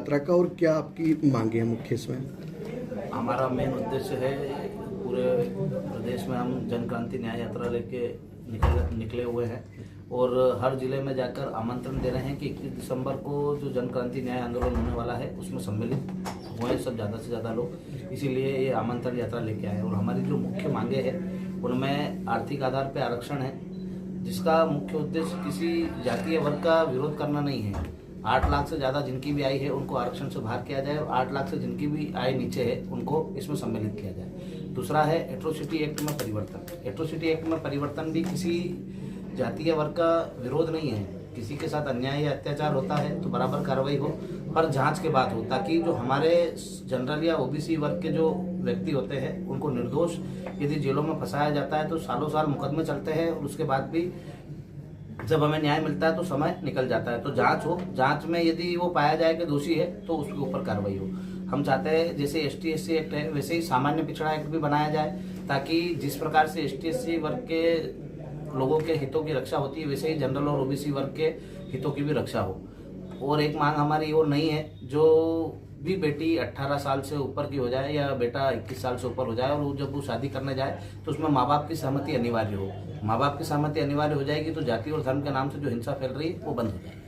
यात्रा का और क्या आपकी मांगे हैं मुख्य इसमें? हमारा मेन उद्देश्य है, पूरे प्रदेश में हम जन क्रांति न्याय यात्रा लेके निकले हुए हैं और हर जिले में जाकर आमंत्रण दे रहे हैं कि 21 दिसंबर को जो जन क्रांति न्याय आंदोलन होने वाला है उसमें सम्मिलित हुए सब ज़्यादा से ज़्यादा लोग। इसीलिए ये आमंत्रण यात्रा लेके आए और हमारी जो मुख्य मांगे हैं उनमें आर्थिक आधार पर आरक्षण है, जिसका मुख्य उद्देश्य किसी जातीय वर्ग का विरोध करना नहीं है। 8 लाख से ज़्यादा जिनकी भी आय है उनको आरक्षण से बाहर किया जाए और 8 लाख से जिनकी भी आय नीचे है उनको इसमें सम्मिलित किया जाए। दूसरा है एट्रोसिटी एक्ट में परिवर्तन। एट्रोसिटी एक्ट में परिवर्तन भी किसी जातीय वर्ग का विरोध नहीं है। किसी के साथ अन्याय या अत्याचार होता है तो बराबर कार्रवाई हो, पर जांच के बाद हो, ताकि जो हमारे जनरल या ओबीसी वर्ग के जो व्यक्ति होते हैं उनको निर्दोष यदि जेलों में फंसाया जाता है तो सालों साल मुकदमे चलते हैं और उसके बाद भी जब हमें न्याय मिलता है तो समय निकल जाता है। तो जांच हो, जांच में यदि वो पाया जाए कि दोषी है तो उसके ऊपर कार्रवाई हो। हम चाहते हैं जैसे ST/SC एक्ट है वैसे ही सामान्य पिछड़ा एक्ट भी बनाया जाए, ताकि जिस प्रकार से ST/SC वर्ग के लोगों के हितों की रक्षा होती है वैसे ही जनरल और ओबीसी वर्ग के हितों की भी रक्षा हो। और एक मांग हमारी और नहीं है, जो भी बेटी 18 साल से ऊपर की हो जाए या बेटा 21 साल से ऊपर हो जाए और वो जब वो शादी करने जाए तो उसमें माँ बाप की सहमति अनिवार्य हो। माँ बाप की सहमति अनिवार्य हो जाएगी तो जाति और धर्म के नाम से जो हिंसा फैल रही है वो बंद हो जाएगी।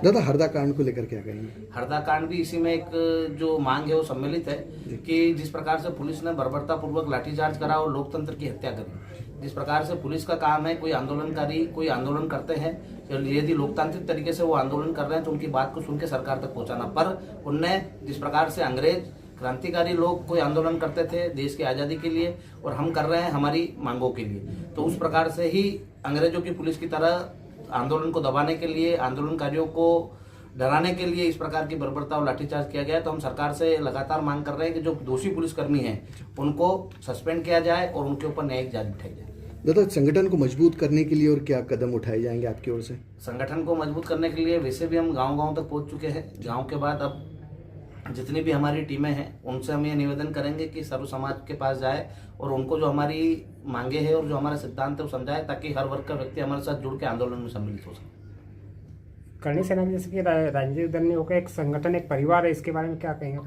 दादा, हरदा कांड को लेकर क्या कहेंगे? हरदा कांड भी इसी में एक जो मांग है वो सम्मिलित है कि जिस प्रकार से पुलिस ने बर्बरतापूर्वक लाठीचार्ज करा और लोकतंत्र की हत्या करी, जिस प्रकार से पुलिस का काम है कोई आंदोलनकारी कोई आंदोलन करते हैं, यदि लोकतांत्रिक तरीके से वो आंदोलन कर रहे हैं तो उनकी बात को सुन के सरकार तक पहुंचाना, पर उनने जिस प्रकार से अंग्रेज क्रांतिकारी लोग कोई आंदोलन करते थे देश की आज़ादी के लिए और हम कर रहे हैं हमारी मांगों के लिए, तो उस प्रकार से ही अंग्रेजों की पुलिस की तरह आंदोलन को दबाने के लिए, आंदोलनकारियों को डराने के लिए इस प्रकार की बर्बरता और लाठीचार्ज किया गया है। तो हम सरकार से लगातार मांग कर रहे हैं कि जो दोषी पुलिसकर्मी हैं उनको सस्पेंड किया जाए और उनके ऊपर न्यायिक जांच बिठाई जाए। दादा, संगठन को मजबूत करने के लिए और क्या कदम उठाए जाएंगे आपकी ओर से? संगठन को मजबूत करने के लिए वैसे भी हम गांव-गांव तक पहुंच चुके हैं। गांव के बाद अब जितनी भी हमारी टीमें हैं उनसे हम ये निवेदन करेंगे कि सर्व समाज के पास जाए और उनको जो हमारी मांगे हैं और जो हमारा सिद्धांत है वो समझाए, ताकि हर वर्ग का व्यक्ति हमारे साथ जुड़ के आंदोलन में सम्मिलित हो सके। करणी सेना में जैसे कि राजनीतिक दल ने होकर एक संगठन, एक परिवार है, इसके बारे में क्या कहेंगे?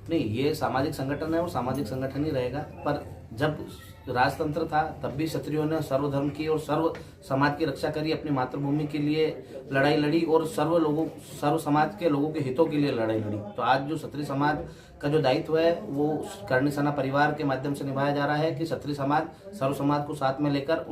नहीं, ये सामाजिक संगठन है और सामाजिक संगठन ही रहेगा। पर जब राजतंत्र था तब भी क्षत्रियों ने सर्वधर्म की और सर्व समाज की रक्षा करी, अपनी मातृभूमि के लिए लड़ाई लड़ी और सर्व समाज के लोगों के हितों के लिए लड़ाई लड़ी। तो आज जो क्षत्रिय समाज का जो दायित्व है वो करणी सेना परिवार के माध्यम से निभाया जा रहा है कि क्षत्रिय समाज सर्व समाज को साथ में लेकर